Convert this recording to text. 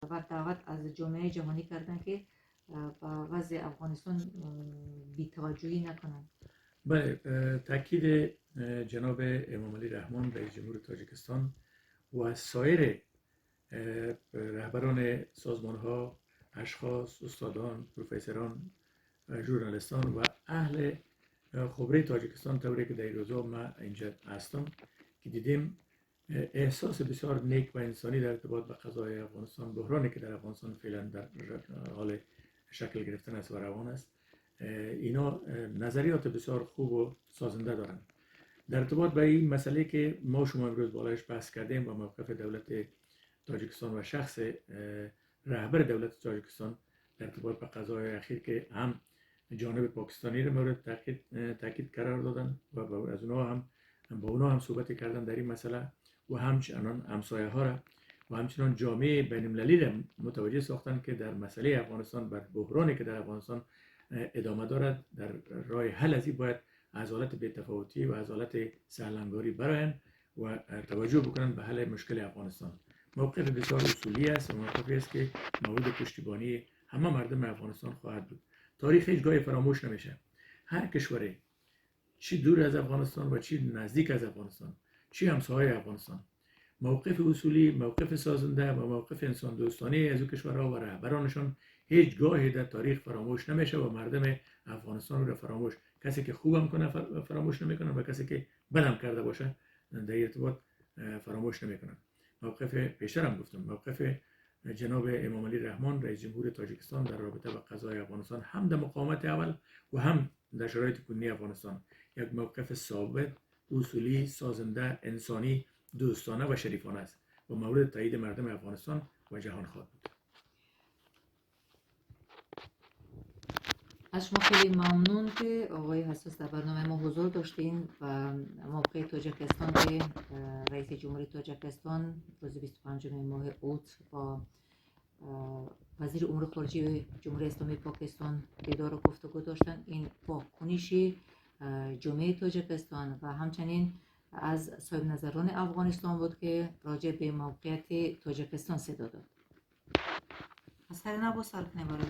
و دعوت از جامعه جهانی کردن که با وضع افغانستان بی‌توجهی نکنن. بله، تاکید جناب امام علی رحمان رئیس جمهور تاجیکستان و سایر رهبران سازمان ها، اشخاص، استادان، پروفسوران، ژورنالیستان و اهل خبره تاجیکستان، طوری که در این روزا من اینجا هستم که دیدیم احساس بسیار نیک و انسانی در ارتباط به قضای افغانستان، بحرانی که در افغانستان فعلا در حال شکل گرفتن است و روان است، اینا نظریات بسیار خوب و سازنده دارند. در ارتباط به این مسئله که ما شما امروز بالایش بحث کردیم و موقف دولت تاجیکستان و شخص رهبر دولت تاجیکستان در ارتباط به قضای اخیر که هم جانب پاکستانی رو مورد تاکید قرار دادن و از اونها هم با اونها هم صحبت کردن در این مسئله و همچنان همسایه ها را و همچنان جامعه بین المللی را متوجه ساختن که در مسئله افغانستان و بحرانی که در افغانستان ادامه دارد، در راه حل ازی باید از حالت بی‌تفاوتی و از حالت سرلنگاری براین و توجه بکنن به حل مشکل افغانستان. موقف بسیار اصولی است و موقفی است که مورد پشتیبانی همه مردم افغانستان خواهد بود. تاریخ هیچگاه فراموش نمیشه. هر کشوری چی دور از افغانستان و چی نزدیک از افغانستان، چی همسایه افغانستان، موقف اصولی، موقف سازنده و موقف انسان دوستانه از این کشورها و رهبرانشان هیچگاه در تاریخ فراموش نمیشه و مردم افغانستان رو فراموش، کسی که خوبم کنه فراموش نمیکنن و کسی که بدم کرده باشه در ارتباط فراموش نمیکنن. موقف پیشتر هم گفتم، موقف جناب امام علی رحمان رئیس جمهور تاجیکستان در رابطه با قضای افغانستان هم در مقاومت اول و هم در شرایط کنونی افغانستان یک موقف ثابت، اصولی، سازنده، انسانی، دوستانه و شریفانه است و مورد تایید مردم افغانستان و جهان خواهد بود. از شما خیلی ممنون که آقای حساس در برنامه ما حضور داشتین و موقع تاجیکستان که رئیس جمهوری تاجیکستان روز 25 ماه اوت با وزیر امور خارجه جمهوری اسلامی پاکستان دیدار و گفتگو داشتن، این واکنش جامعه تاجیکستان و همچنین از صاحب نظران افغانستان بود که راجع به موقعیت تاجیکستان صدا داد. از سر نبا سر کنه برای